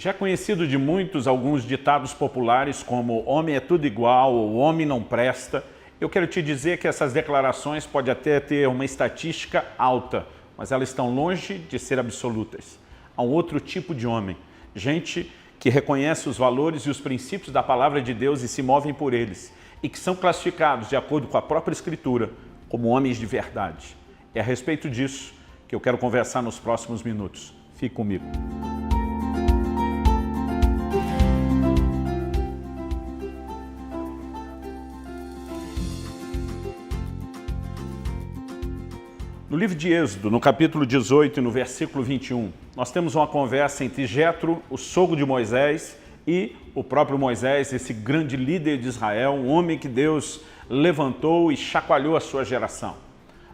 Já conhecido de muitos alguns ditados populares como homem é tudo igual ou homem não presta, eu quero te dizer que essas declarações podem até ter uma estatística alta, mas elas estão longe de ser absolutas. Há um outro tipo de homem, gente que reconhece os valores e os princípios da palavra de Deus e se movem por eles, e que são classificados de acordo com a própria Escritura como homens de verdade. É a respeito disso que eu quero conversar nos próximos minutos. Fique comigo. No livro de Êxodo, no capítulo 18 e no versículo 21, nós temos uma conversa entre Jetro, o sogro de Moisés, e o próprio Moisés, esse grande líder de Israel, um homem que Deus levantou e chacoalhou a sua geração.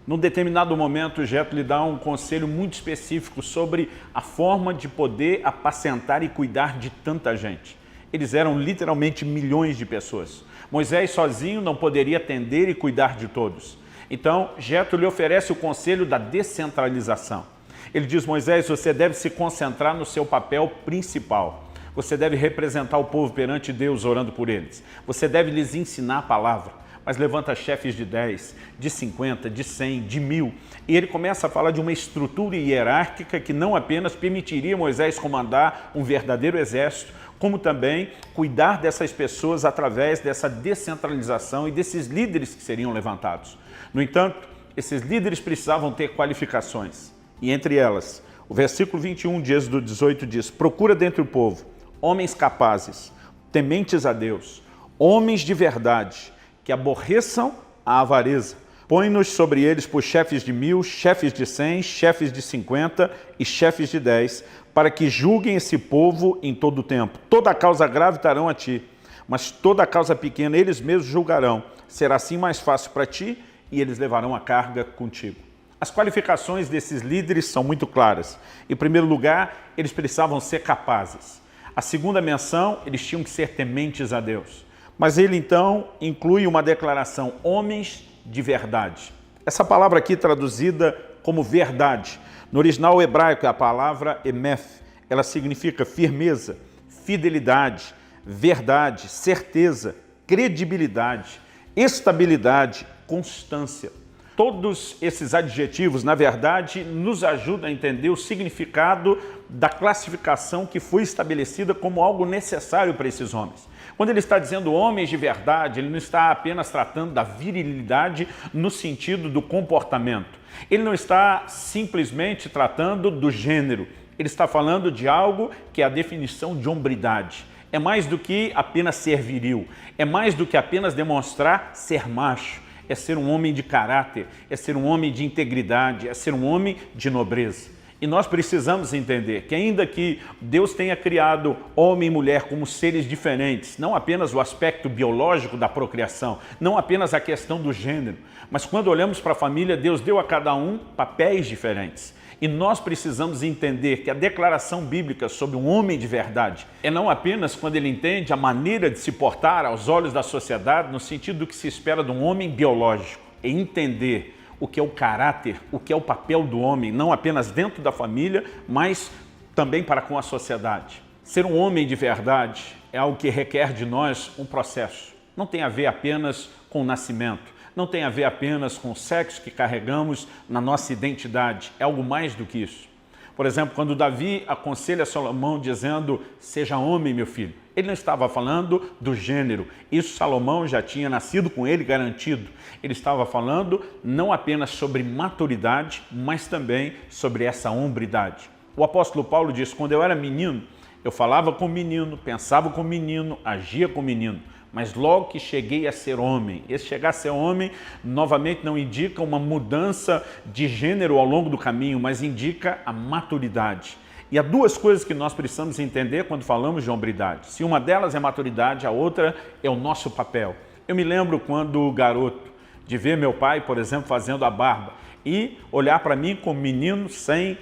Num determinado momento, Jetro lhe dá um conselho muito específico sobre a forma de poder apacentar e cuidar de tanta gente. Eles eram literalmente milhões de pessoas. Moisés sozinho não poderia atender e cuidar de todos. Então, Jetro lhe oferece o conselho da descentralização. Ele diz: Moisés, você deve se concentrar no seu papel principal. Você deve representar o povo perante Deus orando por eles. Você deve lhes ensinar a palavra. Mas levanta chefes de 10, de 50, de 100, de 1000. E ele começa a falar de uma estrutura hierárquica que não apenas permitiria Moisés comandar um verdadeiro exército, como também cuidar dessas pessoas através dessa descentralização e desses líderes que seriam levantados. No entanto, esses líderes precisavam ter qualificações. E entre elas, o versículo 21 de Êxodo 18 diz: procura dentre o povo homens capazes, tementes a Deus, homens de verdade, que aborreçam a avareza. Põe-nos sobre eles por chefes de 1000, chefes de 100, chefes de 50 e chefes de 10, para que julguem esse povo em todo o tempo. Toda causa grave trarão a ti, mas toda causa pequena eles mesmos julgarão. Será assim mais fácil para ti e eles levarão a carga contigo. As qualificações desses líderes são muito claras. Em primeiro lugar, eles precisavam ser capazes. A segunda menção, eles tinham que ser tementes a Deus. Mas ele então inclui uma declaração: homens de verdade. Essa palavra aqui traduzida como verdade, no original hebraico é a palavra emeth. Ela significa firmeza, fidelidade, verdade, certeza, credibilidade, estabilidade, constância. Todos esses adjetivos, na verdade, nos ajudam a entender o significado da classificação que foi estabelecida como algo necessário para esses homens. Quando ele está dizendo homens de verdade, ele não está apenas tratando da virilidade no sentido do comportamento. Ele não está simplesmente tratando do gênero. Ele está falando de algo que é a definição de hombridade. É mais do que apenas ser viril. É mais do que apenas demonstrar ser macho. É ser um homem de caráter, é ser um homem de integridade, é ser um homem de nobreza. E nós precisamos entender que ainda que Deus tenha criado homem e mulher como seres diferentes, não apenas o aspecto biológico da procriação, não apenas a questão do gênero, mas quando olhamos para a família, Deus deu a cada um papéis diferentes. E nós precisamos entender que a declaração bíblica sobre um homem de verdade é não apenas quando ele entende a maneira de se portar aos olhos da sociedade, no sentido do que se espera de um homem biológico, é entender o que é o caráter, o que é o papel do homem, não apenas dentro da família, mas também para com a sociedade. Ser um homem de verdade é algo que requer de nós um processo. Não tem a ver apenas com o nascimento. Não tem a ver apenas com o sexo que carregamos na nossa identidade, é algo mais do que isso. Por exemplo, quando Davi aconselha Salomão dizendo: seja homem, meu filho, ele não estava falando do gênero, isso Salomão já tinha nascido com ele garantido. Ele estava falando não apenas sobre maturidade, mas também sobre essa hombridade. O apóstolo Paulo diz: quando eu era menino, eu falava com menino, pensava com menino, agia com menino. Mas logo que cheguei a ser homem, esse chegar a ser homem, novamente não indica uma mudança de gênero ao longo do caminho, mas indica a maturidade. E há duas coisas que nós precisamos entender quando falamos de hombridade. Se uma delas é maturidade, a outra é o nosso papel. Eu me lembro quando garoto, de ver meu pai, por exemplo, fazendo a barba e olhar para mim como menino sem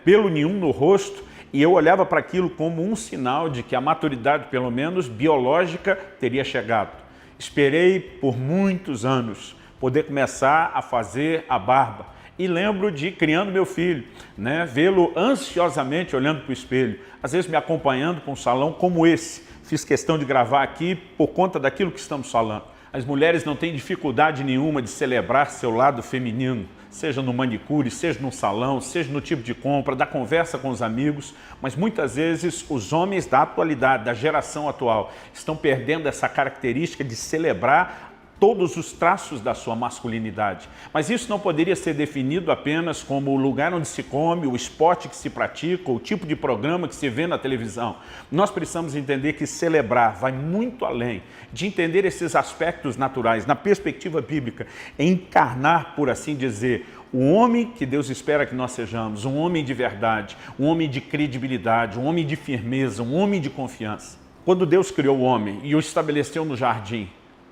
pelo nenhum no rosto, e eu olhava para aquilo como um sinal de que a maturidade, pelo menos biológica, teria chegado. Esperei por muitos anos poder começar a fazer a barba. E lembro de criando meu filho, né? Vê-lo ansiosamente olhando para o espelho, às vezes me acompanhando para um salão como esse. Fiz questão de gravar aqui por conta daquilo que estamos falando. As mulheres não têm dificuldade nenhuma de celebrar seu lado feminino, seja no manicure, seja no salão, seja no tipo de compra, da conversa com os amigos, mas muitas vezes os homens da atualidade, da geração atual, estão perdendo essa característica de celebrar todos os traços da sua masculinidade. Mas isso não poderia ser definido apenas como o lugar onde se come, o esporte que se pratica, o tipo de programa que se vê na televisão. Nós precisamos entender que celebrar vai muito além de entender esses aspectos naturais, na perspectiva bíblica, é encarnar, por assim dizer, o homem que Deus espera que nós sejamos, um homem de verdade, um homem de credibilidade, um homem de firmeza, um homem de confiança. Quando Deus criou o homem e o estabeleceu no jardim,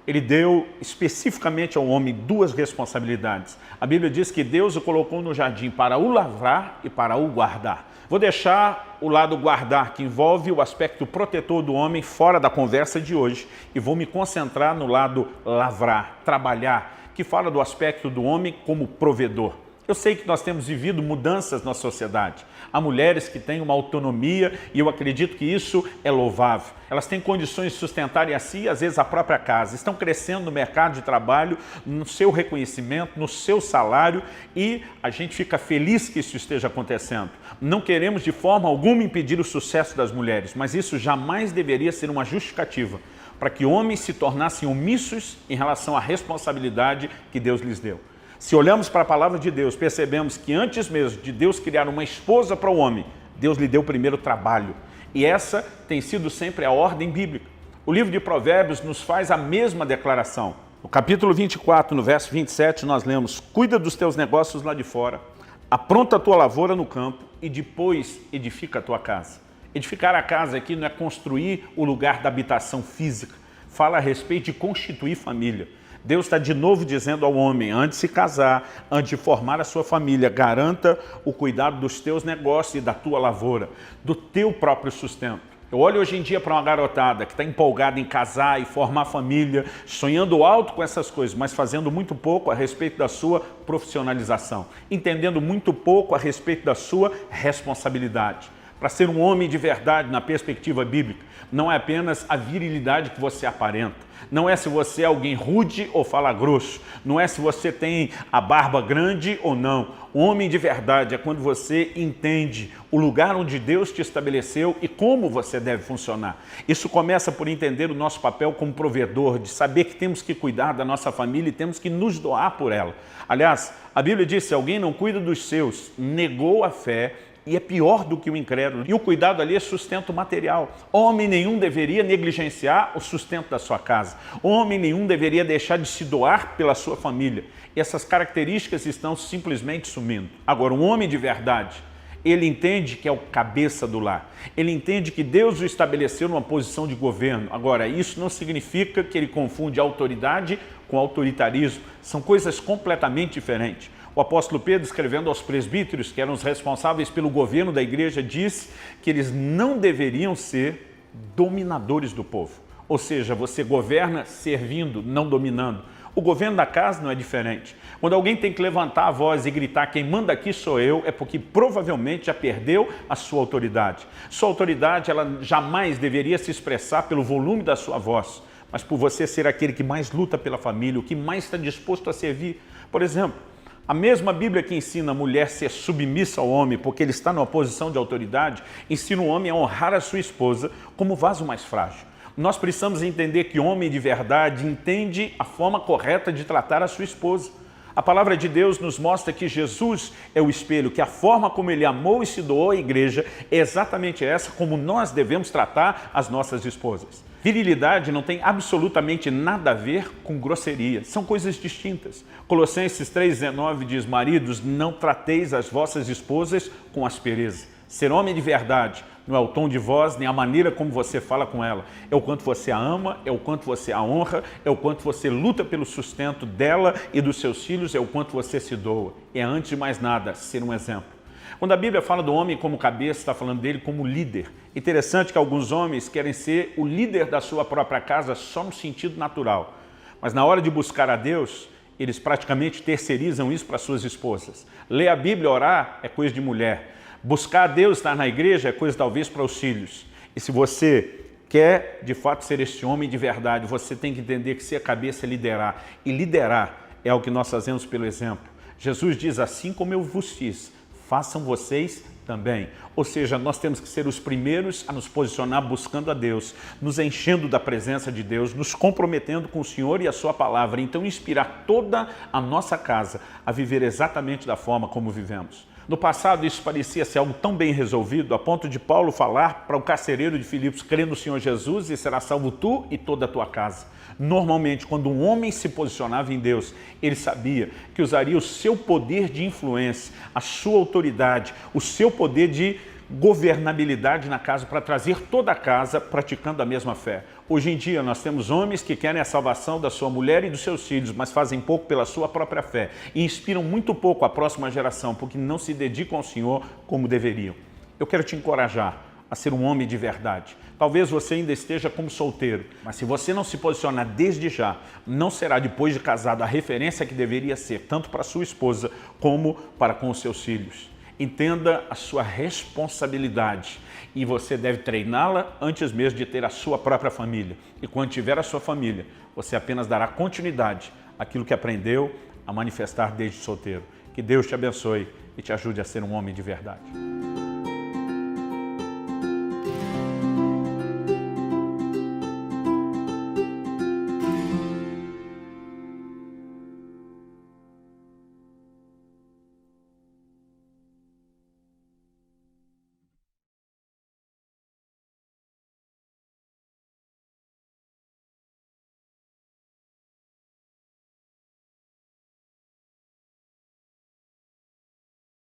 Ele deu especificamente ao homem duas responsabilidades. A Bíblia diz que Deus o colocou no jardim para o lavrar e para o guardar. Vou deixar o lado guardar, que envolve o aspecto protetor do homem, fora da conversa de hoje, e vou me concentrar no lado lavrar, trabalhar, que fala do aspecto do homem como provedor. Eu sei que nós temos vivido mudanças na sociedade. Há mulheres que têm uma autonomia e eu acredito que isso é louvável. Elas têm condições de sustentarem a si e às vezes a própria casa. Estão crescendo no mercado de trabalho, no seu reconhecimento, no seu salário e a gente fica feliz que isso esteja acontecendo. Não queremos de forma alguma impedir o sucesso das mulheres, mas isso jamais deveria ser uma justificativa para que homens se tornassem omissos em relação à responsabilidade que Deus lhes deu. Se olhamos para a palavra de Deus, percebemos que antes mesmo de Deus criar uma esposa para o homem, Deus lhe deu primeiro trabalho. E essa tem sido sempre a ordem bíblica. O livro de Provérbios nos faz a mesma declaração. No capítulo 24, no verso 27, nós lemos: cuida dos teus negócios lá de fora, apronta a tua lavoura no campo e depois edifica a tua casa. Edificar a casa aqui não é construir o lugar da habitação física, fala a respeito de constituir família. Deus está de novo dizendo ao homem, antes de se casar, antes de formar a sua família, garanta o cuidado dos teus negócios e da tua lavoura, do teu próprio sustento. Eu olho hoje em dia para uma garotada que está empolgada em casar e formar família, sonhando alto com essas coisas, mas fazendo muito pouco a respeito da sua profissionalização, entendendo muito pouco a respeito da sua responsabilidade. Para ser um homem de verdade na perspectiva bíblica, não é apenas a virilidade que você aparenta, não é se você é alguém rude ou fala grosso, não é se você tem a barba grande ou não. O homem de verdade é quando você entende o lugar onde Deus te estabeleceu e como você deve funcionar. Isso começa por entender o nosso papel como provedor, de saber que temos que cuidar da nossa família e temos que nos doar por ela. Aliás, a Bíblia diz, se alguém não cuida dos seus, negou a fé, e é pior do que o incrédulo. E o cuidado ali é sustento material. Homem nenhum deveria negligenciar o sustento da sua casa. Homem nenhum deveria deixar de se doar pela sua família. E essas características estão simplesmente sumindo. Agora, um homem de verdade, ele entende que é o cabeça do lar. Ele entende que Deus o estabeleceu numa posição de governo. Agora, isso não significa que ele confunde autoridade com autoritarismo. São coisas completamente diferentes. O apóstolo Pedro, escrevendo aos presbíteros, que eram os responsáveis pelo governo da igreja, diz que eles não deveriam ser dominadores do povo. Ou seja, você governa servindo, não dominando. O governo da casa não é diferente. Quando alguém tem que levantar a voz e gritar, quem manda aqui sou eu, é porque provavelmente já perdeu a sua autoridade. Sua autoridade, ela jamais deveria se expressar pelo volume da sua voz, mas por você ser aquele que mais luta pela família, o que mais está disposto a servir. Por exemplo, a mesma Bíblia que ensina a mulher ser submissa ao homem porque ele está numa posição de autoridade, ensina o homem a honrar a sua esposa como vaso mais frágil. Nós precisamos entender que o homem de verdade entende a forma correta de tratar a sua esposa. A palavra de Deus nos mostra que Jesus é o espelho, que a forma como ele amou e se doou à igreja é exatamente essa como nós devemos tratar as nossas esposas. Virilidade não tem absolutamente nada a ver com grosseria, são coisas distintas. Colossenses 3,19 diz, maridos, não trateis as vossas esposas com aspereza. Ser homem de verdade não é o tom de voz, nem a maneira como você fala com ela. É o quanto você a ama, é o quanto você a honra, é o quanto você luta pelo sustento dela e dos seus filhos, é o quanto você se doa. É, antes de mais nada, ser um exemplo. Quando a Bíblia fala do homem como cabeça, está falando dele como líder. Interessante que alguns homens querem ser o líder da sua própria casa só no sentido natural. Mas na hora de buscar a Deus, Eles praticamente terceirizam isso para suas esposas. Ler a Bíblia, orar, é coisa de mulher. Buscar a Deus, estar na igreja, é coisa talvez para os filhos. E se você quer de fato ser esse homem de verdade, você tem que entender que ser a cabeça é liderar. E liderar é o que nós fazemos pelo exemplo. Jesus diz, assim como eu vos fiz, façam vocês também. Ou seja, nós temos que ser os primeiros a nos posicionar buscando a Deus, nos enchendo da presença de Deus, nos comprometendo com o Senhor e a sua palavra. Então inspirar toda a nossa casa a viver exatamente da forma como vivemos. No passado isso parecia ser algo tão bem resolvido, a ponto de Paulo falar para o carcereiro de Filipos, crê no Senhor Jesus e será salvo tu e toda a tua casa. Normalmente, quando um homem se posicionava em Deus, ele sabia que usaria o seu poder de influência, a sua autoridade, o seu poder de governabilidade na casa para trazer toda a casa praticando a mesma fé. Hoje em dia nós temos homens que querem a salvação da sua mulher e dos seus filhos, mas fazem pouco pela sua própria fé e inspiram muito pouco a próxima geração porque não se dedicam ao Senhor como deveriam. Eu quero te encorajar a ser um homem de verdade. Talvez você ainda esteja como solteiro, mas se você não se posicionar desde já, não será depois de casado a referência que deveria ser, tanto para sua esposa como para com os seus filhos. Entenda a sua responsabilidade e você deve treiná-la antes mesmo de ter a sua própria família. E quando tiver a sua família, você apenas dará continuidade àquilo que aprendeu a manifestar desde solteiro. Que Deus te abençoe e te ajude a ser um homem de verdade.